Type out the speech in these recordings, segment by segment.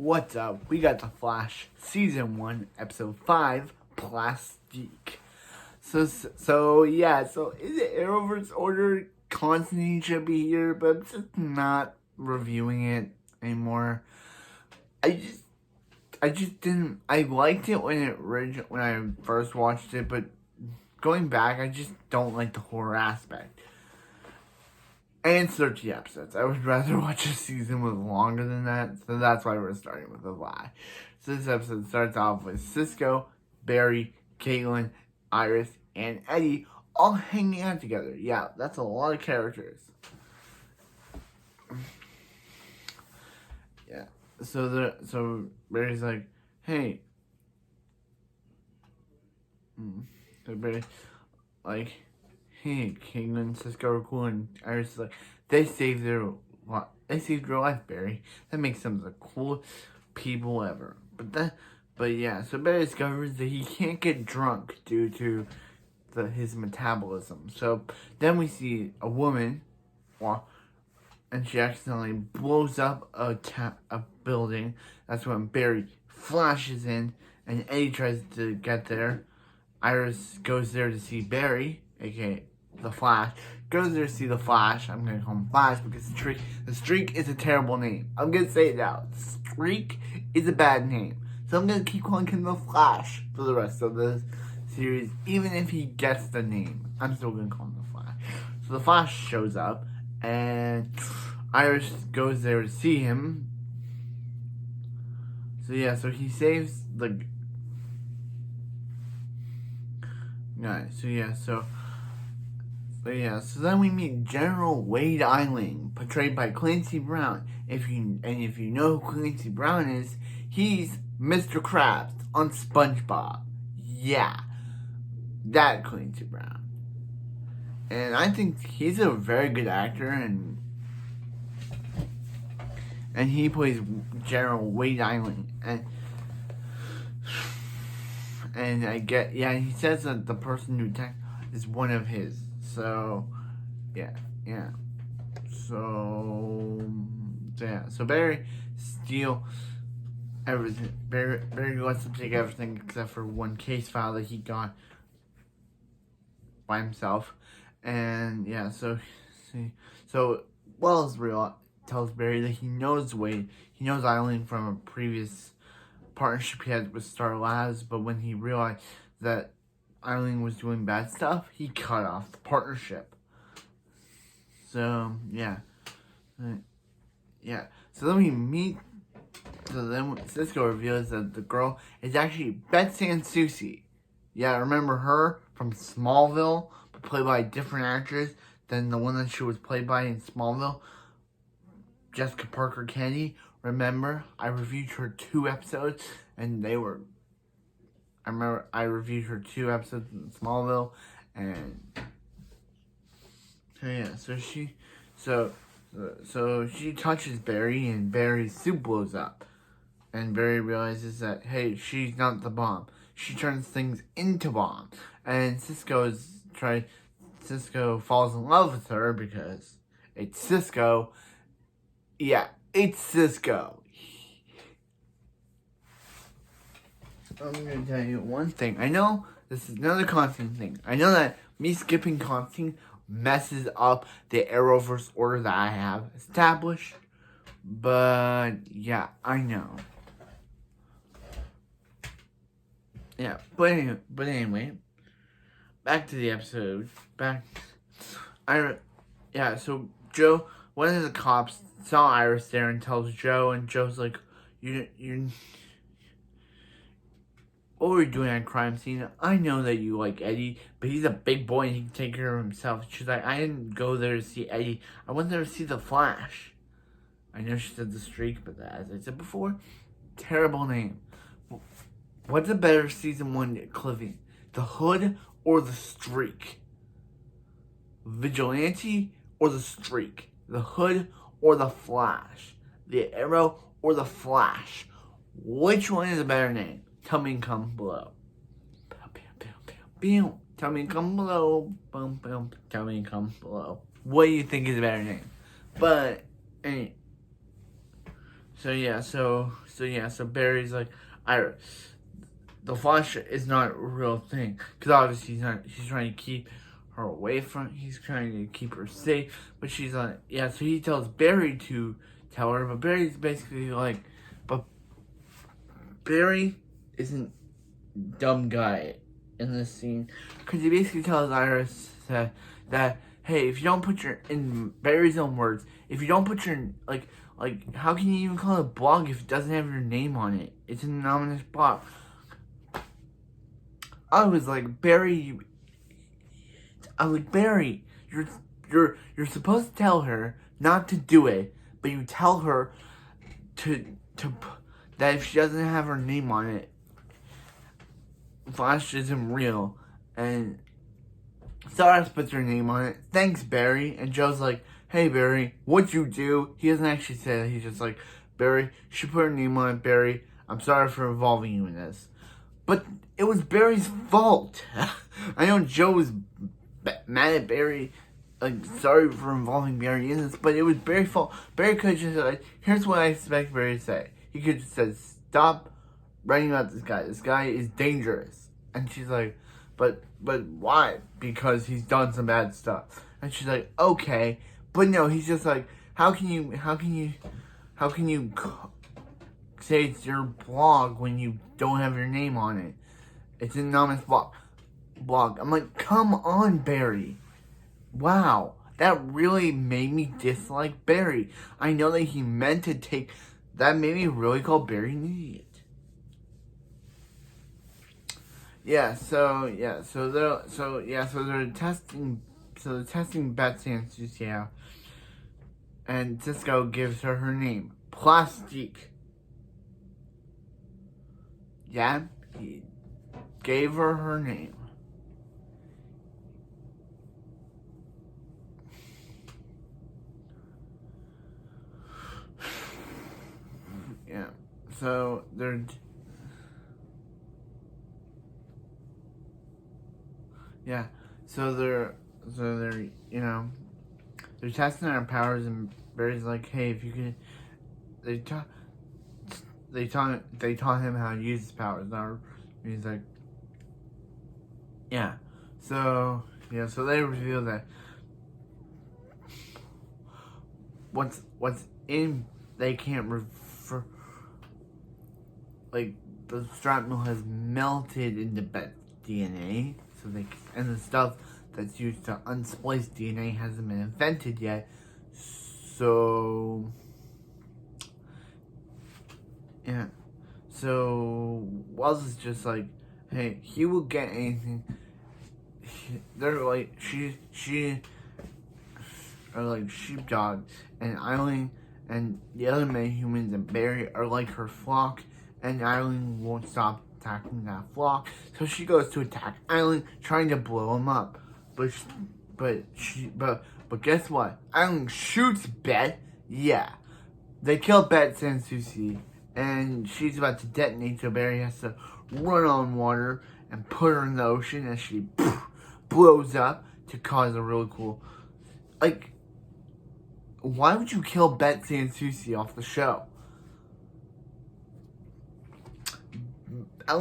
What's up? We got The Flash, Season 1, Episode 5, Plastique. So is it Arrowverse Order? Constantine should be here, but I'm just not reviewing it anymore. I just didn't. I liked it when I first watched it, but going back, I just don't like the horror aspect. And 30 episodes. I would rather watch a season with longer than that, so that's why we're starting with The Flash. So this episode starts off with Cisco, Barry, Caitlin, Iris, and Eddie all hanging out together. Yeah, that's a lot of characters. Yeah. So Barry's like, hey. So Barry's like, hey, Caitlin, Cisco are cool, and Iris is like, they saved your life, Barry. That makes them the coolest people ever. So Barry discovers that he can't get drunk due to his metabolism. So then we see a woman, and she accidentally blows up a building. That's when Barry flashes in, and Eddie tries to get there. Iris goes there to see Barry, aka the Flash. Goes there to see the Flash. I'm gonna call him Flash because the Streak is a terrible name. I'm gonna say it now. Streak is a bad name. So I'm gonna keep calling him the Flash for the rest of the series. Even if he gets the name, I'm still gonna call him the Flash. So the Flash shows up and Iris goes there to see him. So he saves the guy. So then we meet General Wade Eiling, portrayed by Clancy Brown. If you know who Clancy Brown is, he's Mr. Krabs on SpongeBob. Yeah, that Clancy Brown. And I think he's a very good actor, and he plays General Wade Eiling. And he says that the person who attacked is one of his. So Barry steals everything. Barry lets him take everything except for one case file that he got by himself. And Wells Real tells Barry that he knows Eileen from a previous partnership he had with Star Labs, but when he realized that Eileen was doing bad stuff, he cut off the partnership. So then Cisco reveals that the girl is actually Betsy and Susie. Yeah, remember her from Smallville, but played by a different actress than the one that she was played by in Smallville, Jessica Parker Kennedy. Remember, I reviewed her 2 episodes, and I remember I reviewed her 2 episodes in Smallville, and so she touches Barry, and Barry's suit blows up, and Barry realizes that, hey, she's not the bomb. She turns things into bombs, and Cisco falls in love with her because it's Cisco. Yeah, it's Cisco. I'm going to tell you one thing. I know this is another Constantine thing. I know that me skipping Constantine messes up the Arrowverse order that I have established. But, yeah, I know. Yeah, but anyway, back to the episode. So Joe, one of the cops, saw Iris there and tells Joe, and Joe's like, what were you doing at a crime scene? I know that you like Eddie, but he's a big boy and he can take care of himself. She's like, I didn't go there to see Eddie. I went there to see the Flash. I know she said the Streak, but as I said before, terrible name. What's a better season 1 Cliffy? The Hood or the Streak? Vigilante or the Streak? The Hood or the Flash? The Arrow or the Flash? Which one is a better name? Tell me and comment below. Tell me and comment below. Tell me and comment below. What do you think is a better name? But, So Barry's like, Iris, the Flash is not a real thing, because obviously he's trying to keep her away from, he's trying to keep her safe, but she's like, yeah, so he tells Barry to tell her, but Barry's basically like, but Barry isn't dumb guy in this scene, because he basically tells Iris that hey, if you don't put your, in Barry's own words, if you don't put your, like how can you even call it a blog if it doesn't have your name on it? It's an anonymous blog. I was like, Barry, you're supposed to tell her not to do it, but you tell her to that if she doesn't have her name on it, Flash isn't real. And Stardust puts her name on it. Thanks, Barry. And Joe's like, hey, Barry, what'd you do? He doesn't actually say that. He's just like, Barry, she put her name on it, Barry. I'm sorry for involving you in this. But it was Barry's fault. I know Joe was mad at Barry, like, sorry for involving Barry in this, but it was Barry's fault. Barry could have just said, like, here's what I expect Barry to say. He could have said, stop writing about this guy. This guy is dangerous. And she's like, but why? Because he's done some bad stuff. And she's like, okay. But no, he's just like, how can you say it's your blog when you don't have your name on it? It's an anonymous blog. I'm like, come on, Barry. Wow. That really made me dislike Barry. I know that he meant to take, that made me really call Barry an idiot. So they're testing Betsy and Susie out. And Cisco gives her name, Plastique. Yeah, he gave her name. Yeah, so they're they're testing our powers, and Barry's like, hey, if you could, they taught him how to use his powers. Now he's like, so they reveal that what's in, they can't refer, like, the shrapnel has melted into Bet's DNA, and the stuff that's used to unsplice DNA hasn't been invented yet. So Wells is just like, hey, he will get anything. They're like, she are like sheepdog, and Eileen and the other humans and Barry are like her flock, and Eileen won't stop attacking that flock, so she goes to attack Eileen, trying to blow him up. But guess what? Eileen shoots Bet. Yeah, they kill Bet Sansusi, and she's about to detonate, so Barry has to run on water and put her in the ocean as she blows up to cause a really cool, like, why would you kill Bet Sansusi off the show? I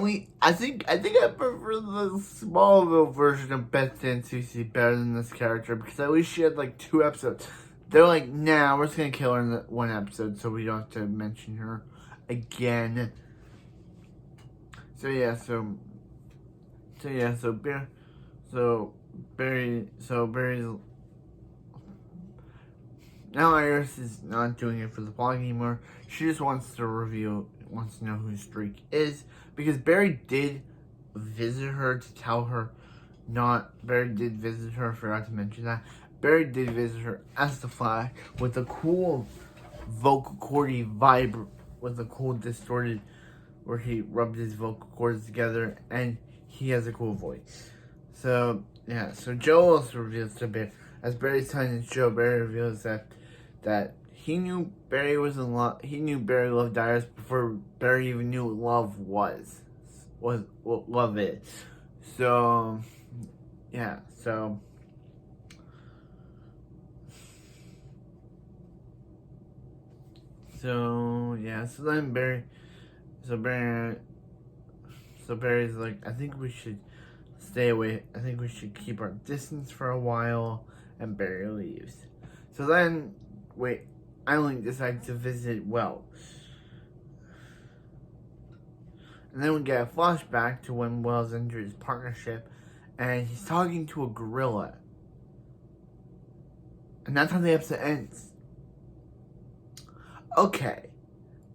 think I prefer the Smallville version of Beth Sansusi better than this character, because at least she had like 2 episodes. They're like, nah, we're just gonna kill her in the 1 episode, so we don't have to mention her again. Barry's now Iris is not doing it for the blog anymore. She just wants to know who Streak is, because Barry did visit her to tell her I forgot to mention that. Barry did visit her as the Flash with a cool vocal cordy vibe, with a cool distorted, where he rubbed his vocal cords together, and he has a cool voice. So Joe also reveals to Barry, as Barry's telling Joe, Barry reveals that he knew Barry was in love. He knew Barry loved Iris before Barry even knew what love was what love is. So So yeah, so then Barry's like, I think we should stay away. I think we should keep our distance for a while, and Barry leaves. So then, Eileen decides to visit Wells. And then we get a flashback to when Wells entered his partnership, and he's talking to a gorilla. And that's how the episode ends. Okay,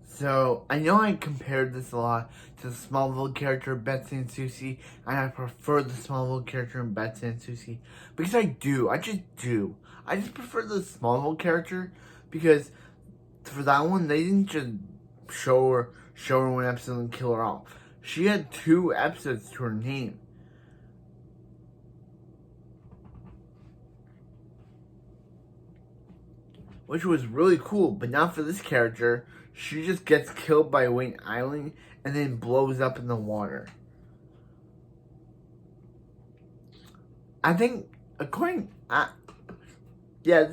so I know I compared this a lot to the Smallville character Betsy and Susie, and I prefer the Smallville character in Betsy and Susie because I do. I just do. I just prefer the Smallville character because for that one they didn't just show her one episode and kill her off. She had 2 episodes to her name. Which was really cool, but not for this character. She just gets killed by Wayne Eiling and then blows up in the water. I think, this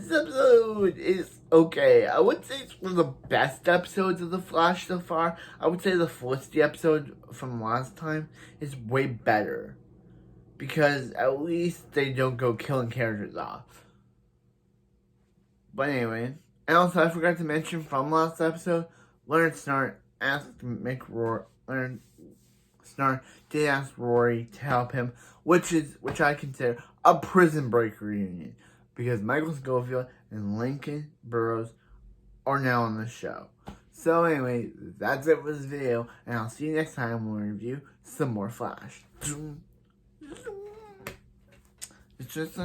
episode is okay. I would say it's one of the best episodes of The Flash so far. I would say the Felicity episode from last time is way better. Because at least they don't go killing characters off. But anyway, and also I forgot to mention from last episode, Leonard Snart did ask Rory to help him, which I consider a Prison Break reunion, because Michael Scofield and Lincoln Burrows are now on the show. So anyway, that's it for this video, and I'll see you next time when we review some more Flash. It's just